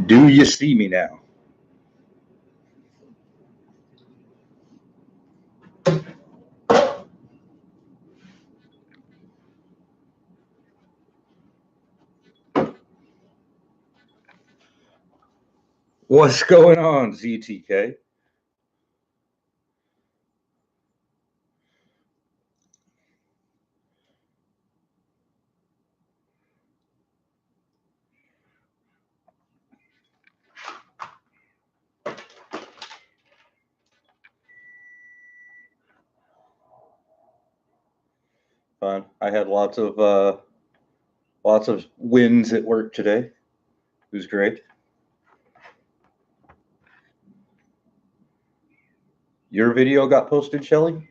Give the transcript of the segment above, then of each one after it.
Do you see me now? What's going on, ZTK? Fun. I had lots of wins at work today. It was great. Your video got posted, Shelly?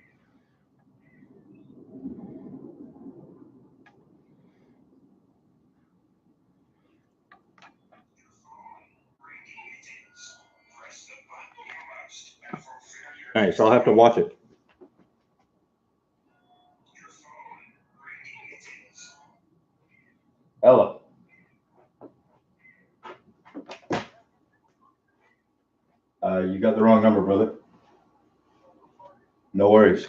Nice. I'll have to watch it. Ella. You got the wrong number, brother. No worries.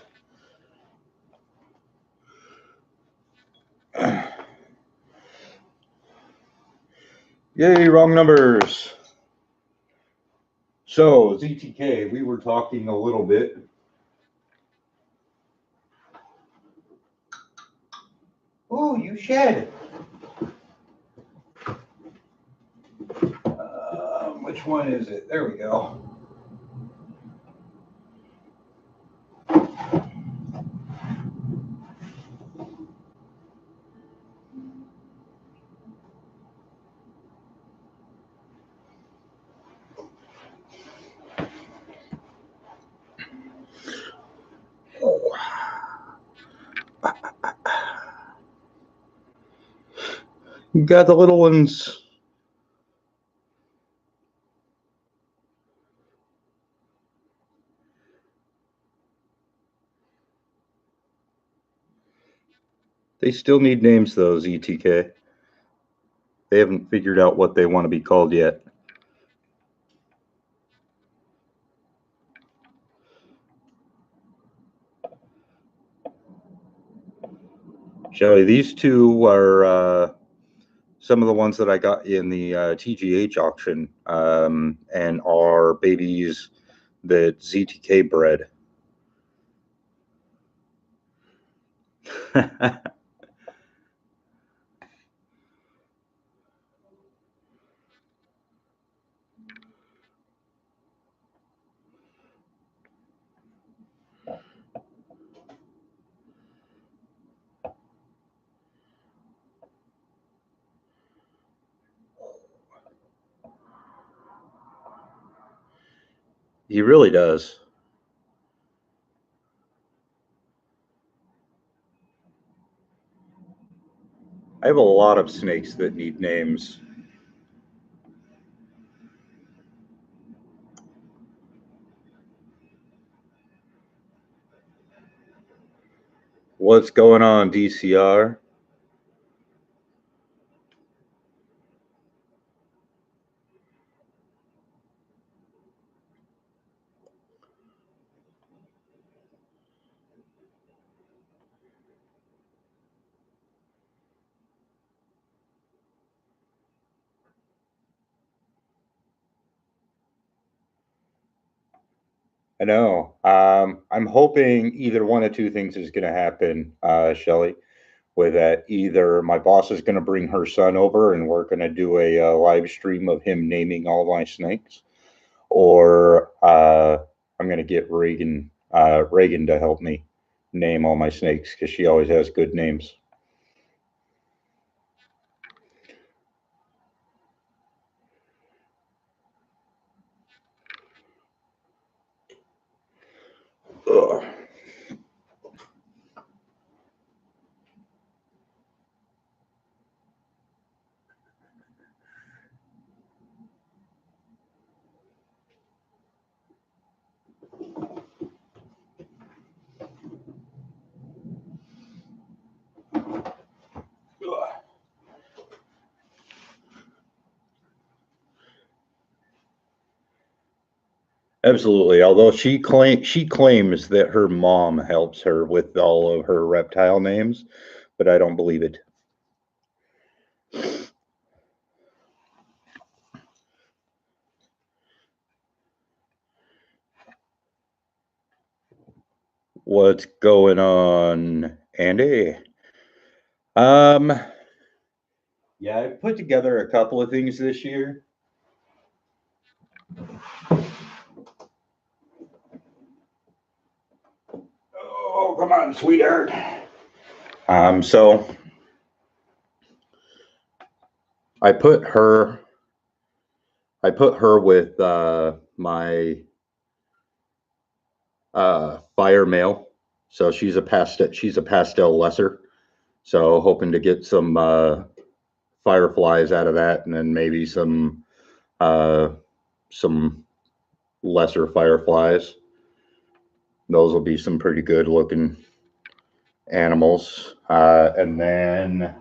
Yay, wrong numbers. So, ZTK, we were talking a little bit. Ooh, you shed. Which one is it? There we go. You got the little ones. They still need names, though, ZTK. They haven't figured out what they want to be called yet. Shelly, these two are some of the ones that I got in the TGH auction and are babies that ZTK bred. He really does. I have a lot of snakes that need names. What's going on, DCR? I know. I'm hoping either one of two things is going to happen, Shelly. With that, either my boss is going to bring her son over and we're going to do a live stream of him naming all my snakes, or I'm going to get Reagan to help me name all my snakes because she always has good names. Ugh. Absolutely. Although she claims that her mom helps her with all of her reptile names, but I don't believe it. What's going on, Andy? Um, yeah, I put together a couple of things this year. Oh, come on, sweetheart. So I put her with my fire male. So she's a pastel lesser. So hoping to get some fireflies out of that, and then maybe some lesser fireflies. Those will be some pretty good looking animals. And then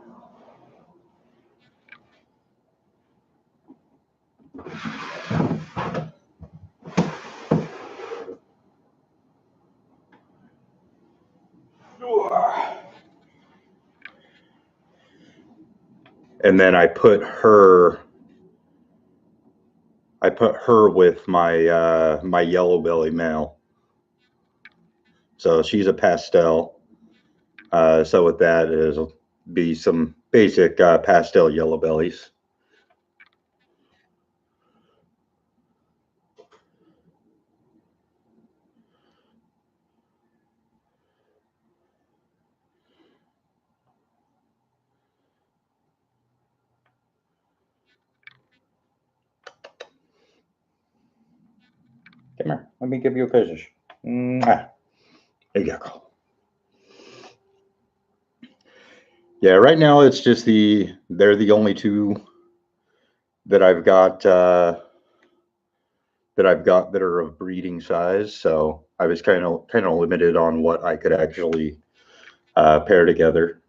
I put her with my my yellow belly male. So she's a pastel. So with that is be some basic pastel yellow bellies. Come here, let me give you a kisses. There you go. Yeah, right now it's just they're the only two that I've got that are of breeding size. So I was kind of limited on what I could actually pair together.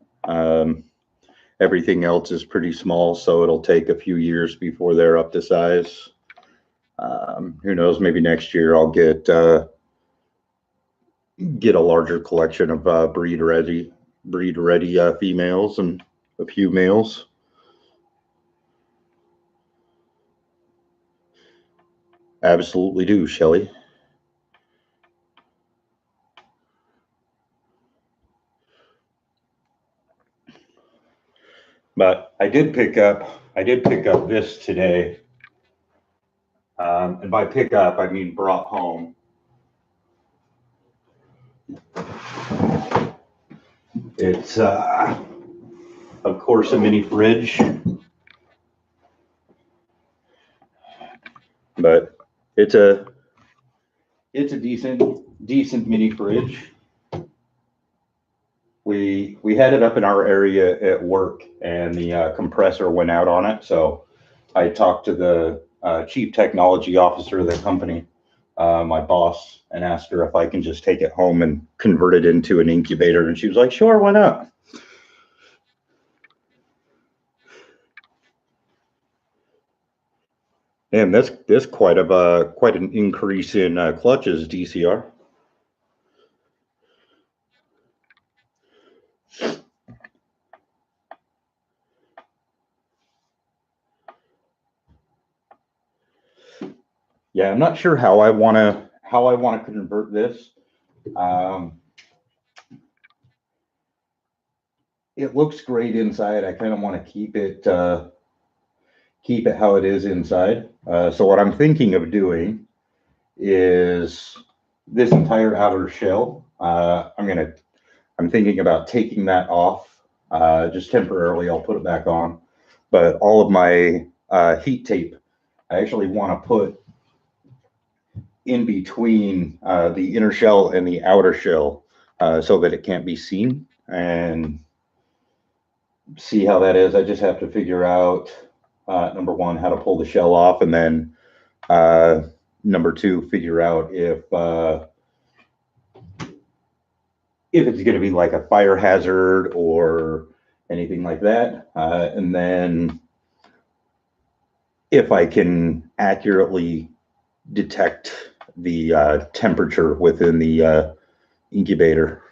Everything else is pretty small, so it'll take a few years before they're up to size. Who knows? Maybe next year I'll get a larger collection of breed ready females and a few males. Absolutely do, Shelly. But I did pick up this today. And by pick up, I mean brought home. It's, of course, a mini fridge. But it's a decent mini fridge. We had it up in our area at work, and the compressor went out on it. So I talked to the chief technology officer of the company, my boss, and asked her if I can just take it home and convert it into an incubator. And she was like, "Sure, why not?" And that's quite an increase in clutches, DCR. Yeah, I'm not sure how I want to convert this. It looks great inside. I kind of want to keep it how it is inside. So what I'm thinking of doing is this entire outer shell. I'm thinking about taking that off just temporarily. I'll put it back on, but all of my heat tape, I actually want to put in between the inner shell and the outer shell so that it can't be seen, and see how that is. I just have to figure out number one, how to pull the shell off, and then number two, figure out if it's going to be like a fire hazard or anything like that, and then if I can accurately detect the temperature within the incubator.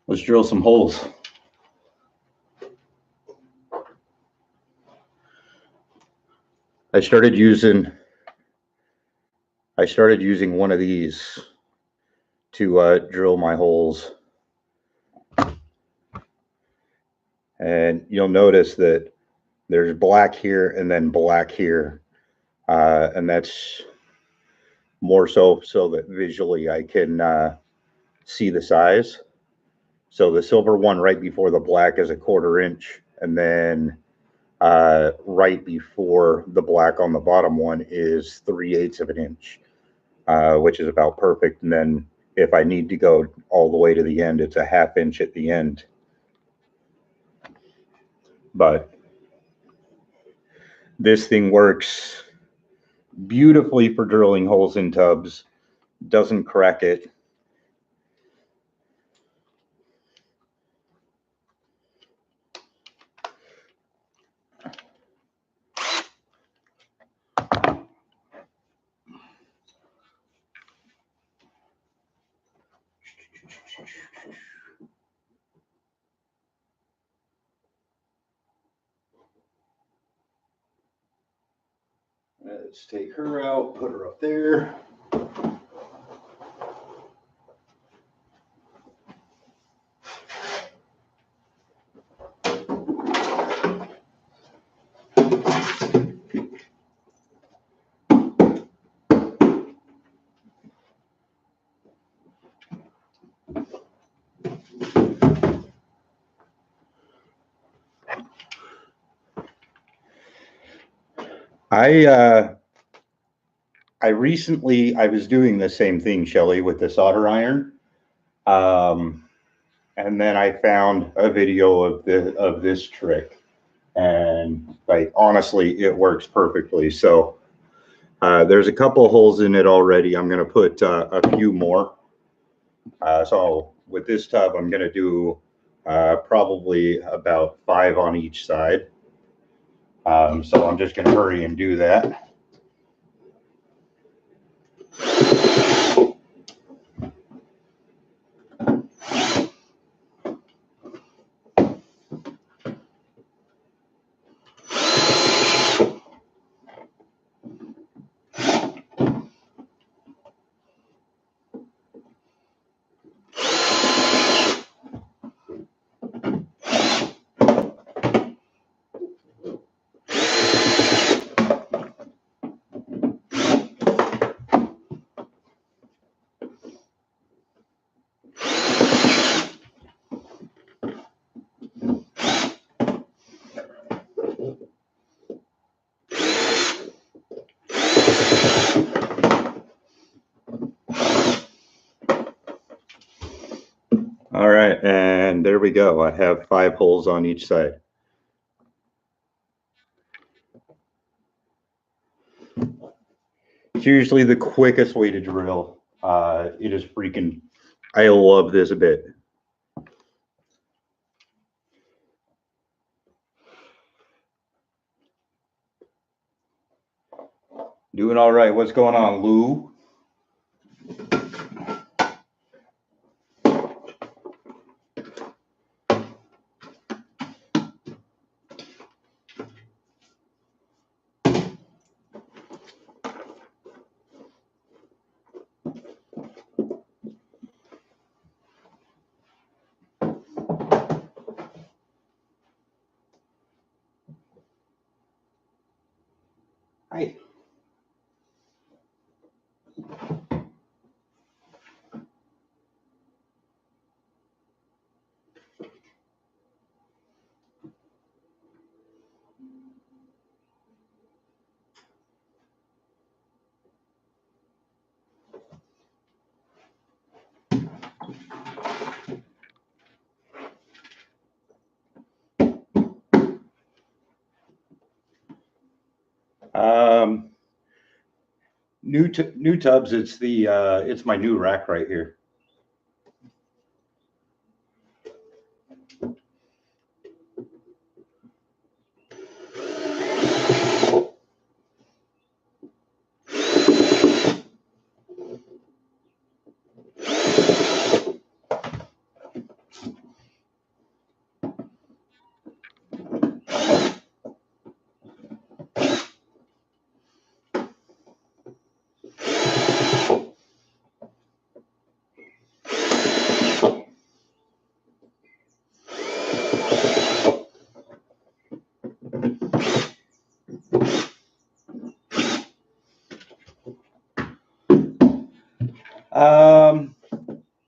Let's drill some holes. I started using one of these to drill my holes. And you'll notice that there's black here and then black here. And that's more so that visually I can see the size. So the silver one right before the black is 1/4 inch, and then right before the black on the bottom one is 3/8 of an inch, which is about perfect. And then if I need to go all the way to the end, it's 1/2 inch at the end. But this thing works beautifully for drilling holes in tubs, doesn't crack it. Let's take her out, put her up there. I recently I was doing the same thing, Shelly, with the solder iron, and then I found a video of this trick, and like honestly, it works perfectly. So there's a couple holes in it already. I'm going to put a few more. So with this tub, I'm going to do probably about 5 on each side. So I'm just going to hurry and do that. All right, and there we go. I have 5 holes on each side. It's usually the quickest way to drill. It is freaking, I love this a bit. Doing all right. What's going on, Lou? Hi. Um, new tubs. It's the it's my new rack right here.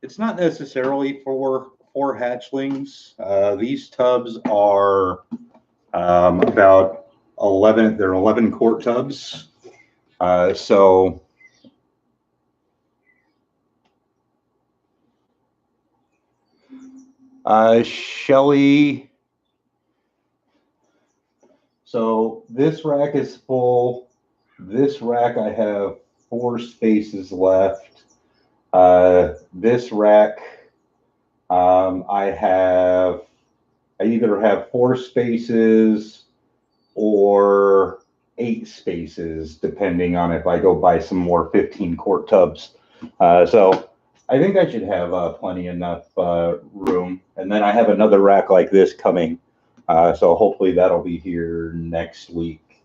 It's not necessarily for hatchlings. These tubs are about 11. They're 11-quart tubs. So Shelly. So this rack is full. This rack I have 4 spaces left. This rack I either have 4 spaces or 8 spaces, depending on if I go buy some more 15-quart tubs. So I think I should have plenty enough room. And then I have another rack like this coming. So hopefully that'll be here next week.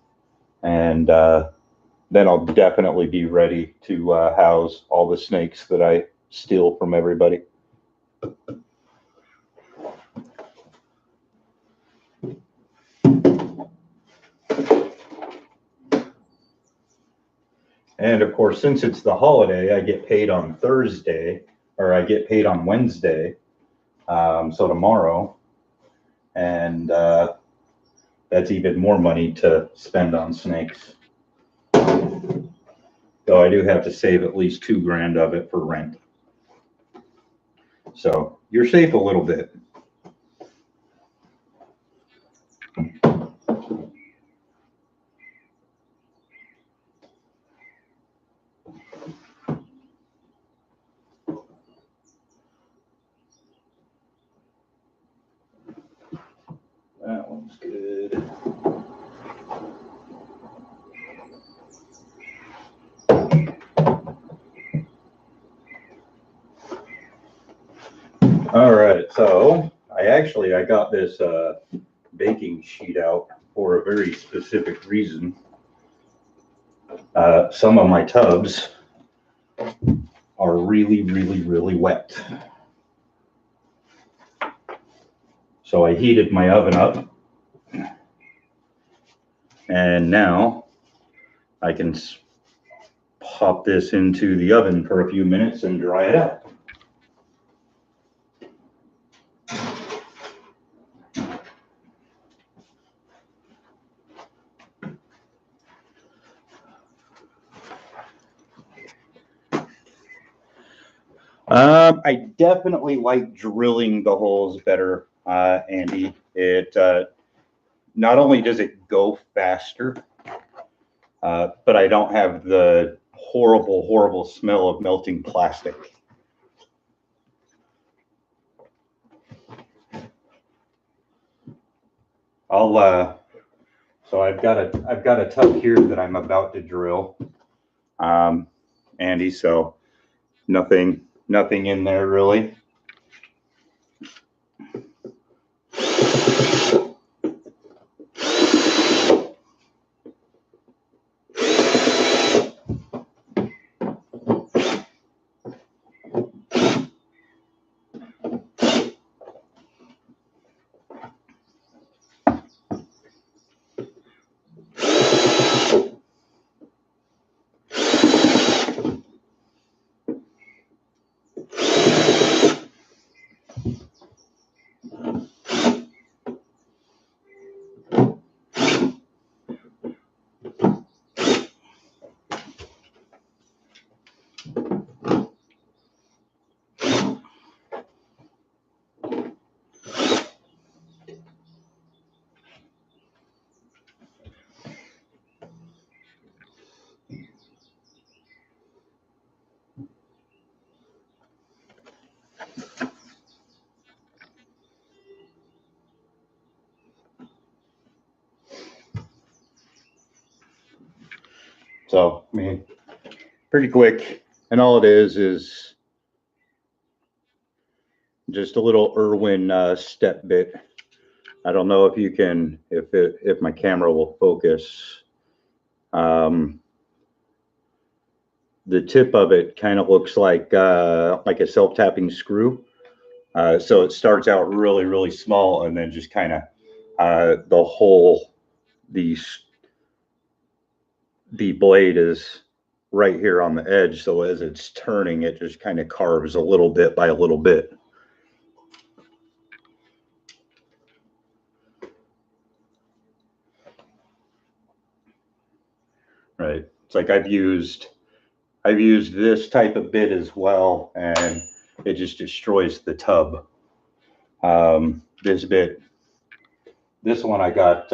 And then I'll definitely be ready to house all the snakes that I steal from everybody. And of course, since it's the holiday, I get paid on Thursday, or I get paid on Wednesday, so tomorrow. And that's even more money to spend on snakes. Though I do have to save at least $2,000 of it for rent. So you're safe a little bit. That one's good. All right, so I got this baking sheet out for a very specific reason. Some of my tubs are really, really, really wet. So I heated my oven up, and now I can pop this into the oven for a few minutes and dry it out. I definitely like drilling the holes better, Andy. It not only does it go faster, but I don't have the horrible, horrible smell of melting plastic. So I've got a tub here that I'm about to drill, Andy. So nothing in there really. So, I mean, pretty quick. And all it is just a little Irwin step bit. I don't know if you can, if my camera will focus. The tip of it kind of looks like a self-tapping screw. So it starts out really, really small, and then just kind of the blade is right here on the edge. So as it's turning, it just kind of carves a little bit by a little bit. Right. It's like I've used this type of bit as well, and it just destroys the tub. This one I got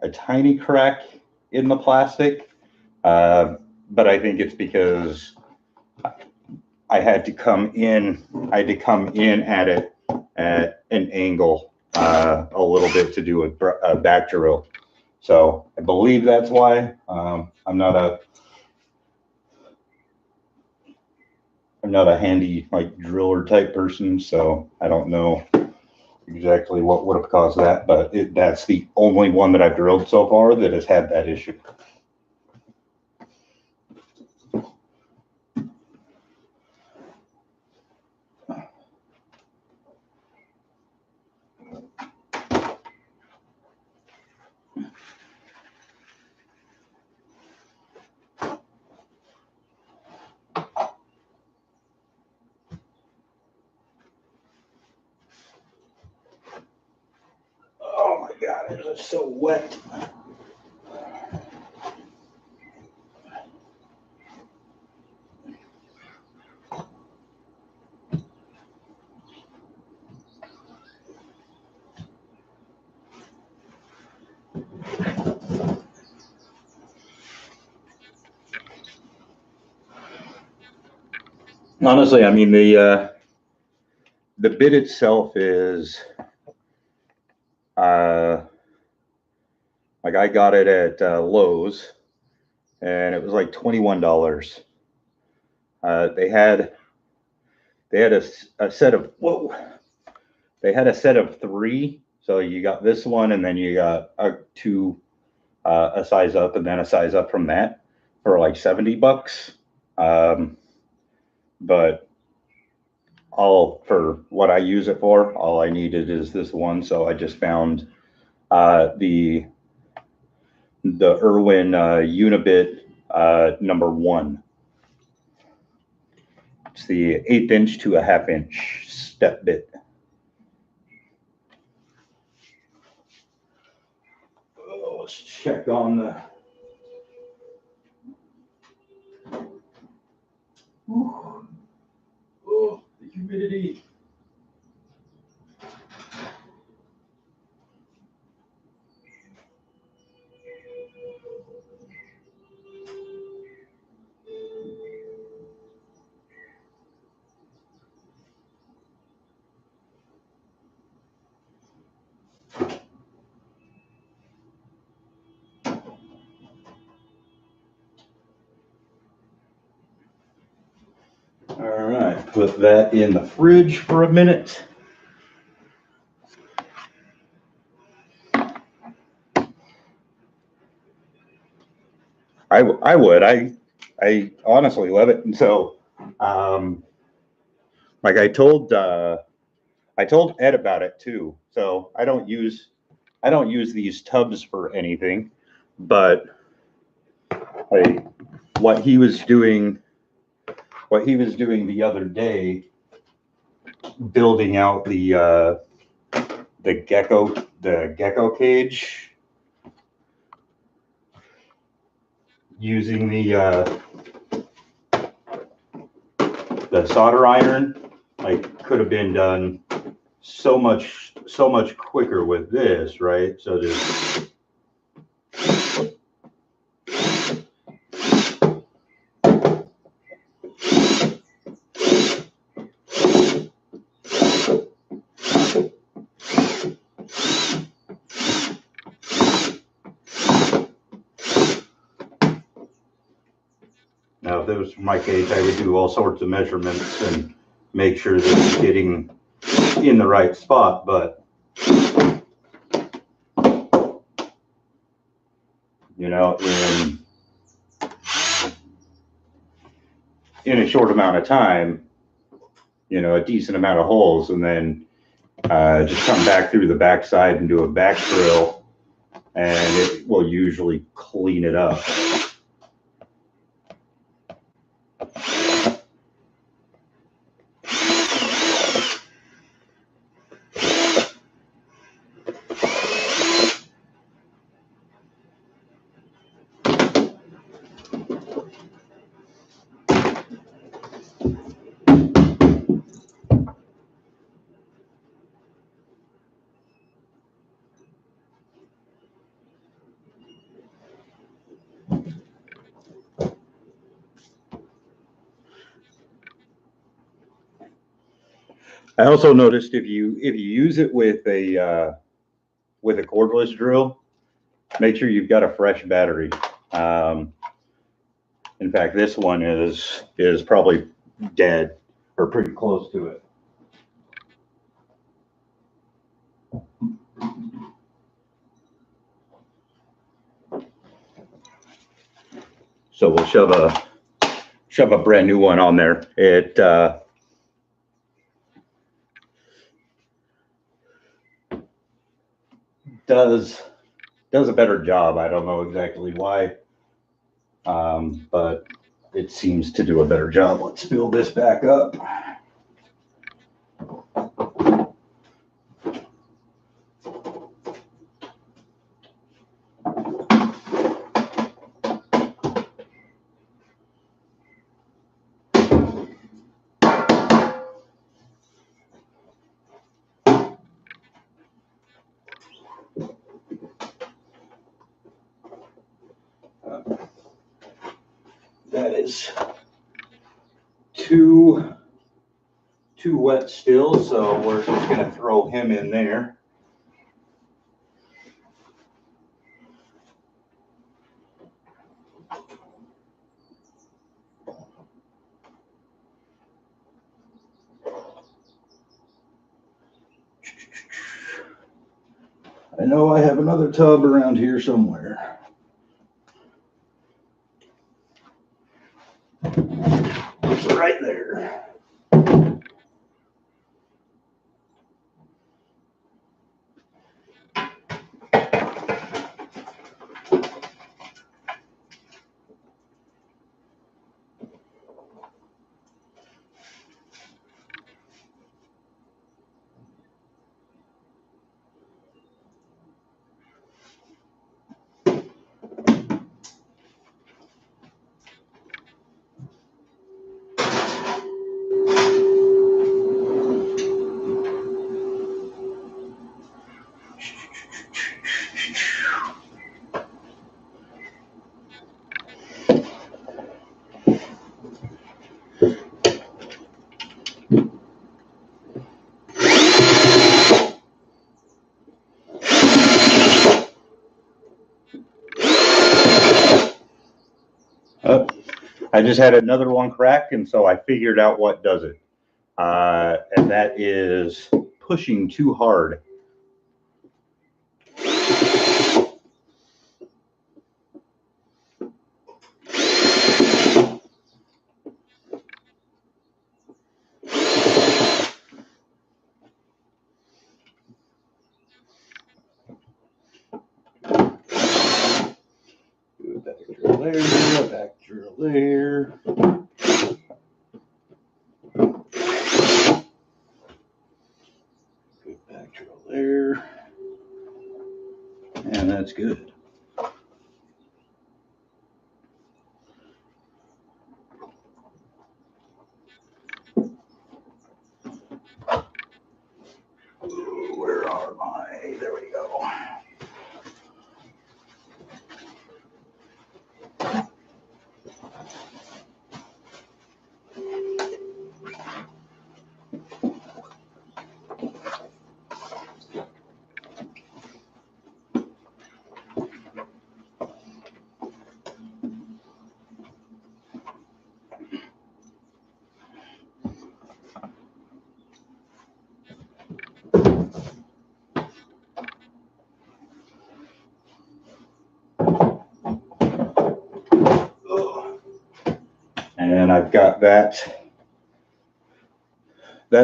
a tiny crack in the plastic, but I think it's because I had to come in at it at an angle a little bit to do a back drill. So I believe that's why. I'm not a handy like driller type person, so I don't know exactly what would have caused that, but that's the only one that I've drilled so far that has had that issue. Oh my God, it is so wet. Honestly, I mean the bit itself is like I got it at Lowe's, and it was like $21. They had a set of They had a set of 3, so you got this one, and then you got a size up, and then a size up from that for like $70. But for what I use it for, all I needed is this one, so I just found the Irwin Unibit number 1. It's the 1/8 inch to a 1/2 inch step bit. Oh, let's check on the. Ooh. Oh, the humidity. All right, put that in the fridge for a minute. I would. I honestly love it. And so, like I told Ed about it too. So I don't use these tubs for anything, but like what he was doing the other day, building out the gecko cage, using the solder iron, like could have been done so much quicker with this, right? So just Now, if it was my case, I would do all sorts of measurements and make sure that it's getting in the right spot, but you know, in a short amount of time, you know, a decent amount of holes, and then just come back through the backside and do a back drill, and it will usually clean it up. I also noticed if you use it with a cordless drill, make sure you've got a fresh battery. In fact, this one is probably dead or pretty close to it. So we'll shove a brand new one on there. It does a better job. I don't know exactly why, but it seems to do a better job. Let's fill this back up. That is too wet still, so we're just going to throw him in there. I know I have another tub around here somewhere. It's right there. I just had another one crack, and so I figured out what does it. And that is pushing too hard. Back drill there. Good back drill there. And that's good. Where are my? There we go. And I've got that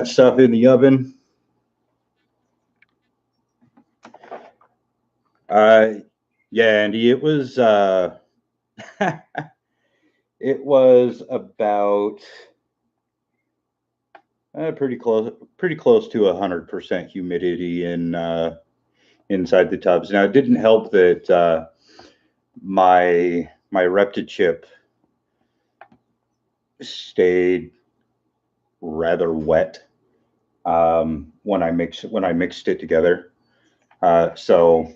stuff in the oven. Yeah, Andy, it was it was about pretty close to 100% humidity in inside the tubs. Now, it didn't help that my ReptiChip stayed rather wet when I mixed it together. So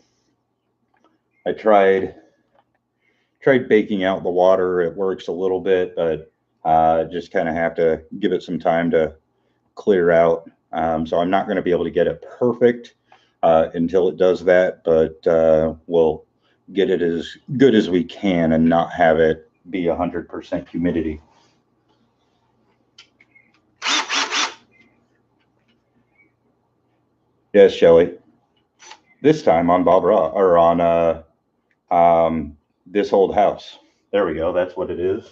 I tried baking out the water. It works a little bit, but just kind of have to give it some time to clear out. So I'm not going to be able to get it perfect until it does that, but we'll get it as good as we can and not have it be 100% humidity. Yes, Shelly. This time on Bob Ross, or on This Old House. There we go. That's what it is.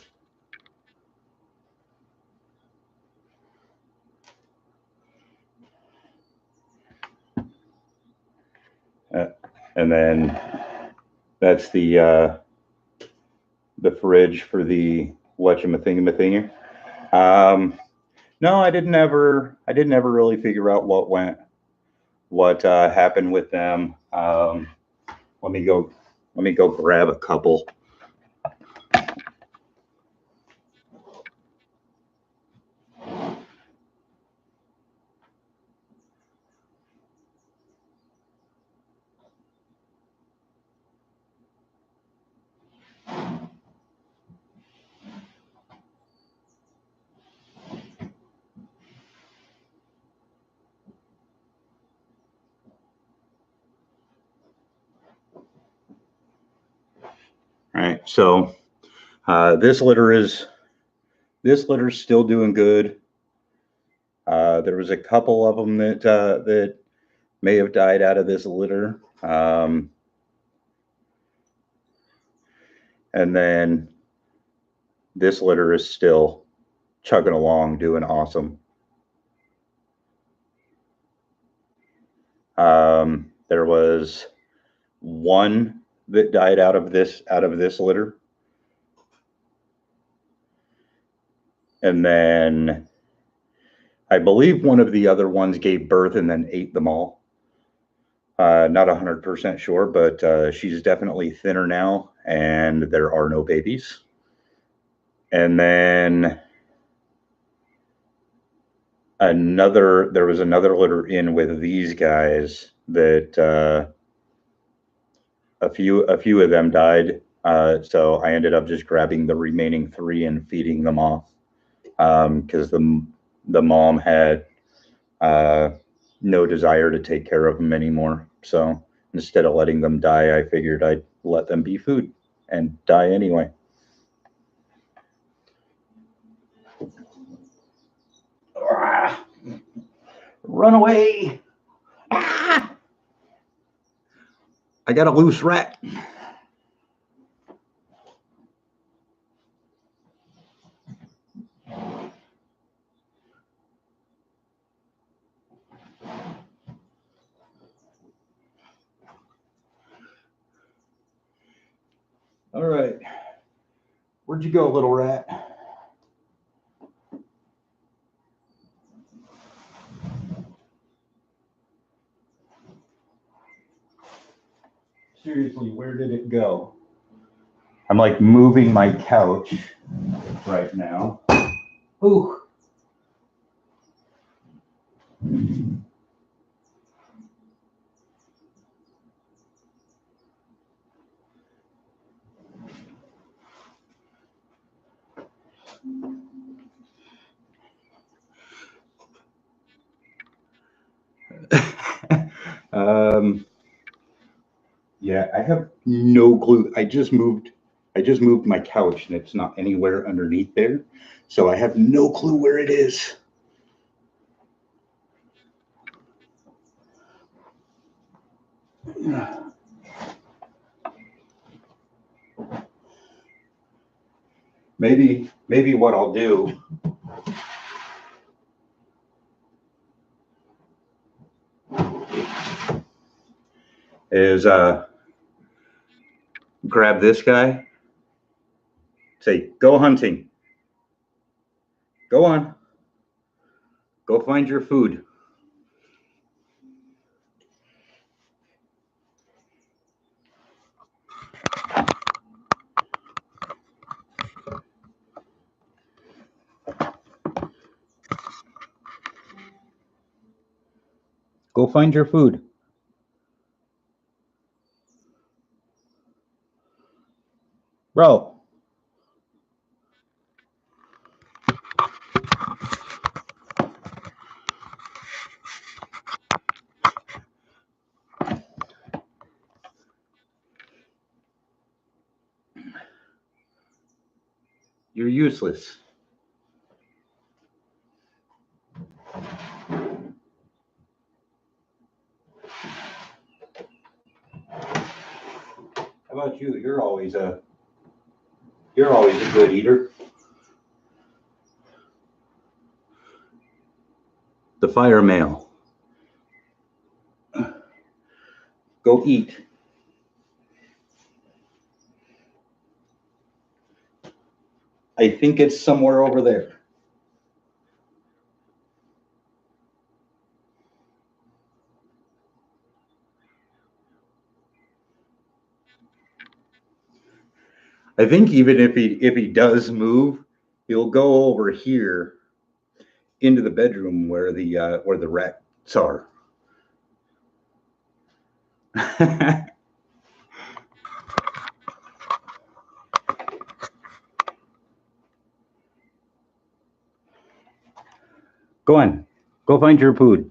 And then that's the fridge for the whatchamathingamathinger. No, I didn't ever really figure out what happened with them. Let me go grab a couple. All right, so this litter is still doing good. There was a couple of them that may have died out of this litter, and then this litter is still chugging along, doing awesome. There was one that died out of this litter, and then I believe one of the other ones gave birth and then ate them all. Not 100% sure, but she's definitely thinner now, and there are no babies. And then there was another litter in with these guys that a few of them died. So I ended up just grabbing the remaining 3 and feeding them off because the mom had no desire to take care of them anymore. So instead of letting them die, I figured I'd let them be food and die anyway. Run away! Ah! I got a loose rat. All right. Where'd you go, little rat? Seriously, where did it go? I'm like moving my couch right now. Ooh. Yeah, I have no clue. I just moved my couch and it's not anywhere underneath there. So I have no clue where it is. maybe what I'll do is grab this guy, say, go hunting. Go on. Go find your food. Go find your food. Bro. You're useless. How about you? You're always a good eater. The fire male. Go eat. I think it's somewhere over there. I think even if he does move, he'll go over here into the bedroom where the rats are. Go on. Go find your food.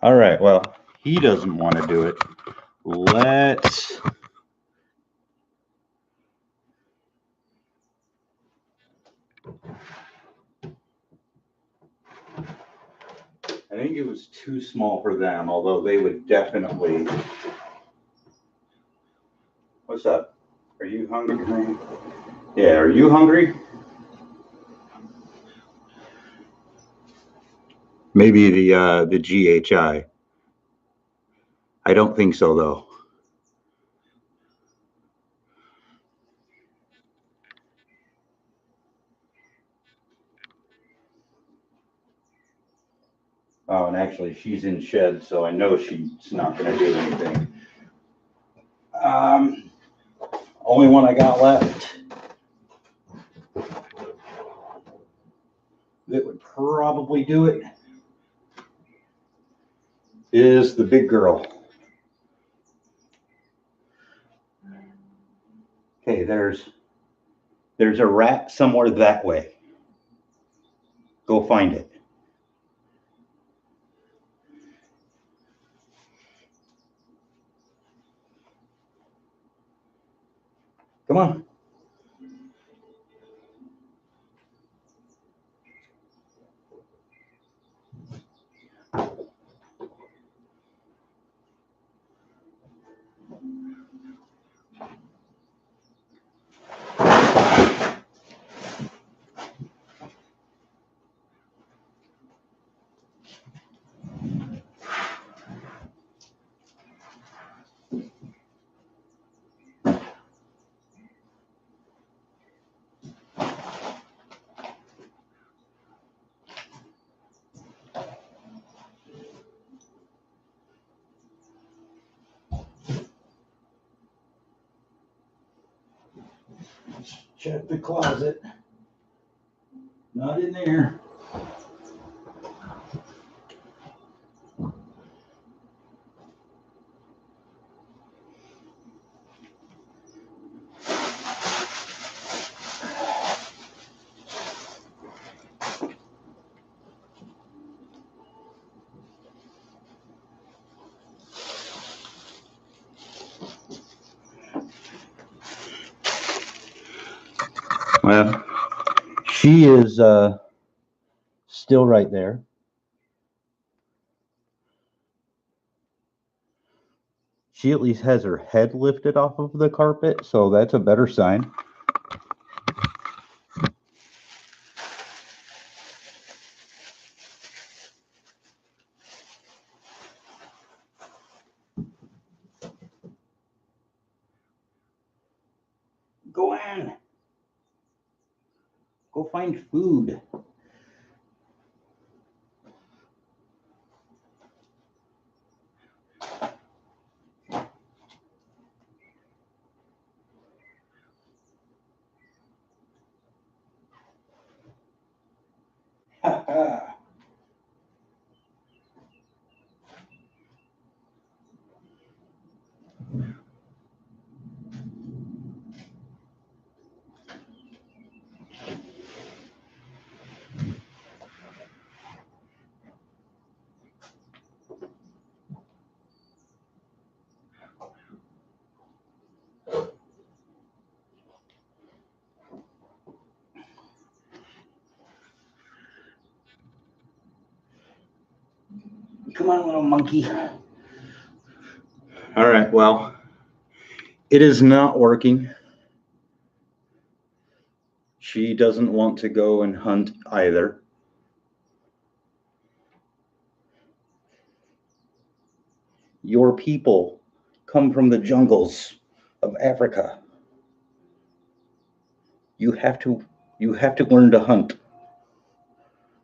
All right. Well, he doesn't want to do it. Let's. I think it was too small for them, although they would definitely. What's up? Are you hungry? Yeah, are you hungry? Maybe the GHI. I don't think so though. Oh, and actually she's in shed, so I know she's not going to do anything. Only one I got left that would probably do it is the big girl. Okay, there's a rat somewhere that way. Go find it. Come on. Check the closet. Not in there. Well, she is still right there. She at least has her head lifted off of the carpet, so that's a better sign. Go on. Go find food. Come on, little monkey. All right, well, it is not working. She doesn't want to go and hunt either. Your people come from the jungles of Africa. You have to learn to hunt.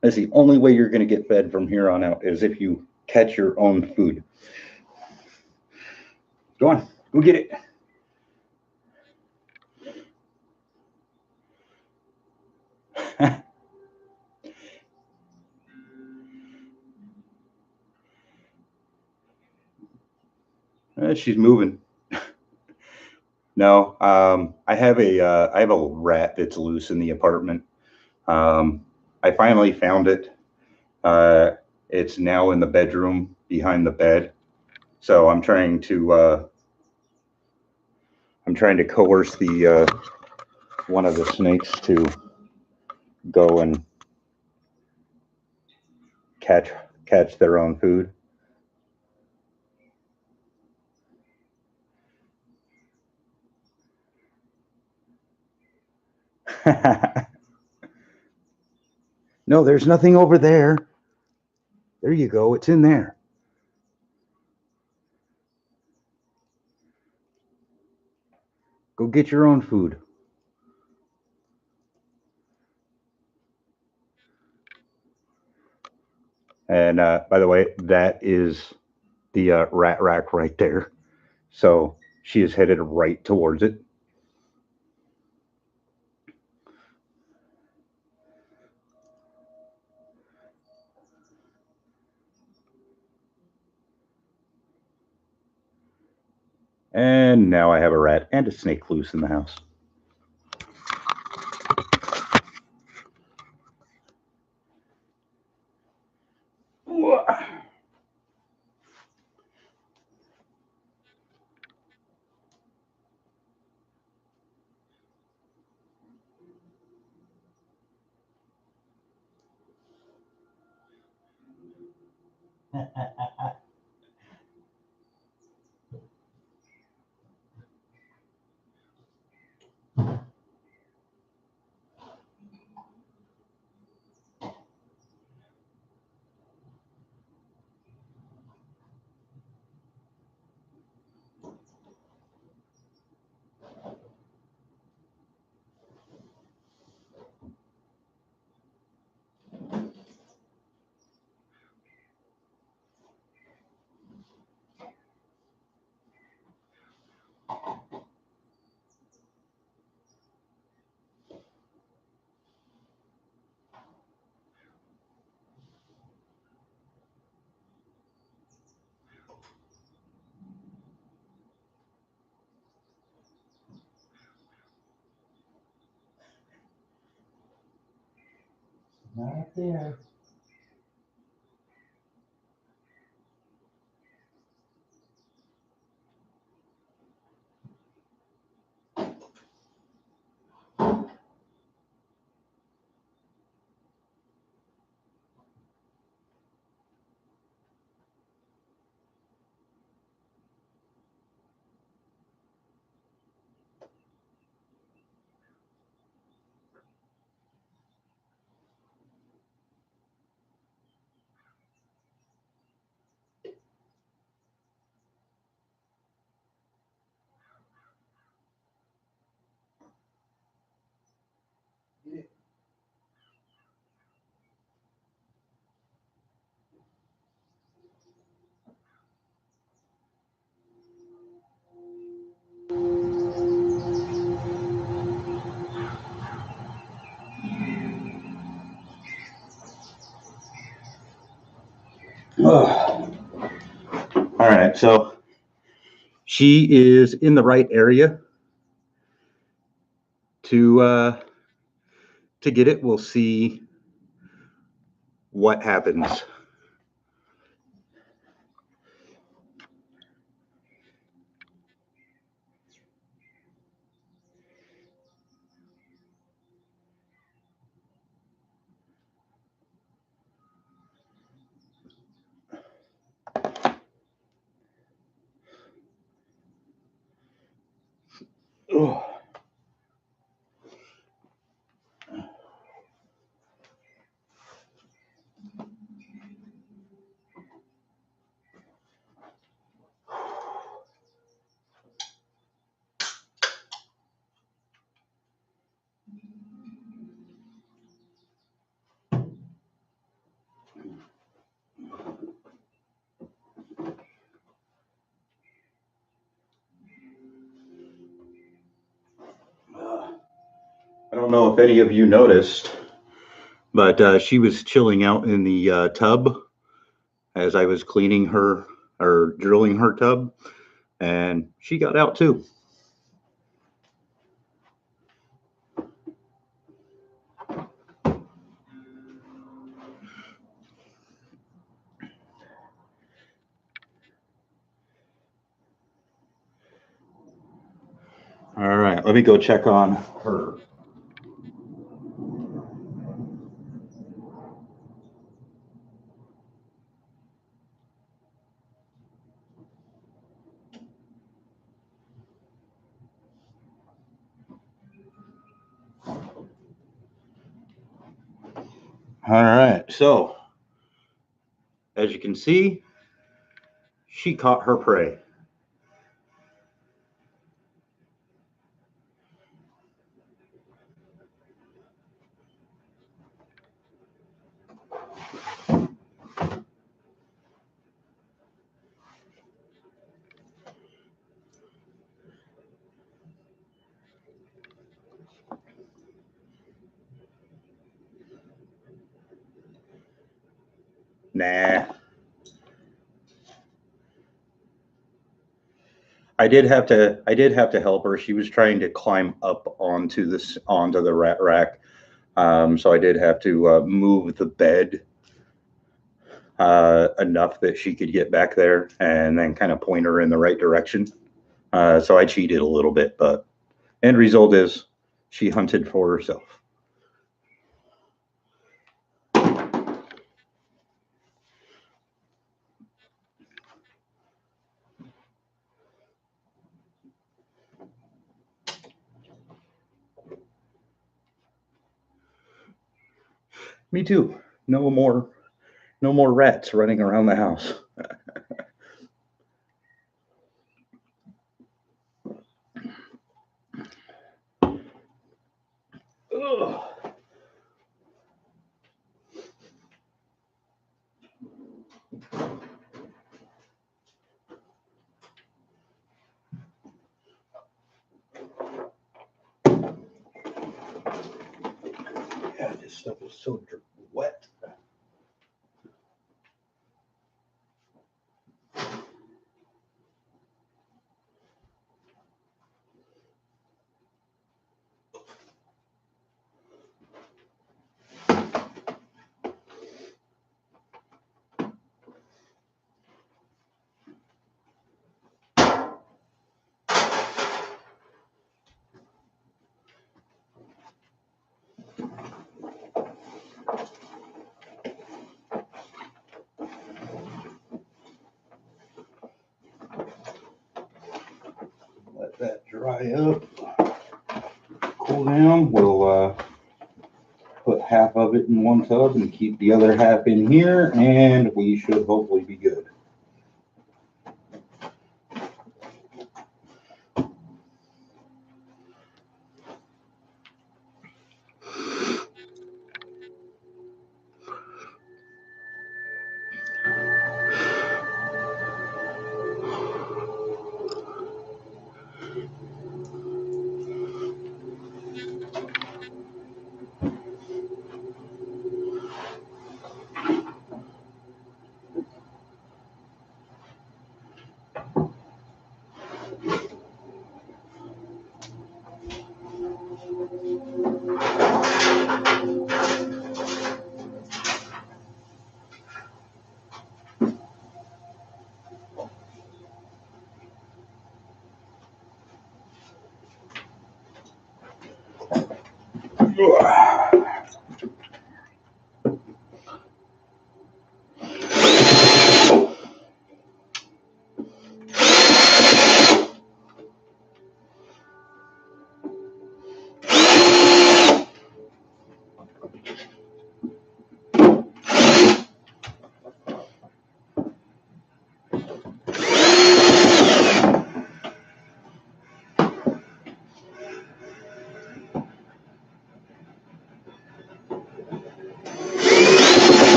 That's the only way you're going to get fed from here on out is if you catch your own food. Go on, go get it. She's moving. No, I have a rat that's loose in the apartment. I finally found it. It's now in the bedroom behind the bed. So I'm trying to coerce the one of the snakes to go and catch their own food. No, there's nothing over there. There you go. It's in there. Go get your own food. And by the way, that is the rat rack right there. So she is headed right towards it. And now I have a rat and a snake loose in the house. Not there. All right, so she is in the right area to get it. We'll see what happens. Ugh. I don't know if any of you noticed, but she was chilling out in the tub as I was cleaning her or drilling her tub, and she got out too. All right, let me go check on her. All right, so as you can see, she caught her prey. Nah. I did have to help her. She was trying to climb up onto the rat rack. So I did have to move the bed enough that she could get back there and then kind of point her in the right direction. So I cheated a little bit, but end result is she hunted for herself. Me too. No more rats running around the house. Ugh. Yeah, this stuff is so wet. Let that dry up, cool down. We'll put half of it in one tub and keep the other half in here, and we should hopefully be good.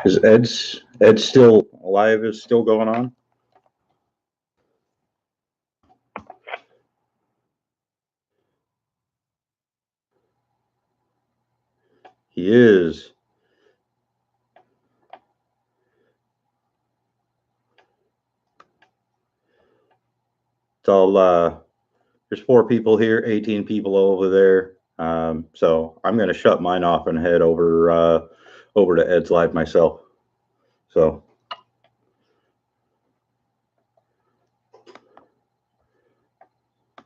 Is Ed still alive? Is still going on? He is. So there's 4 people here, 18 people over there. So I'm going to shut mine off and head over to Ed's live myself. So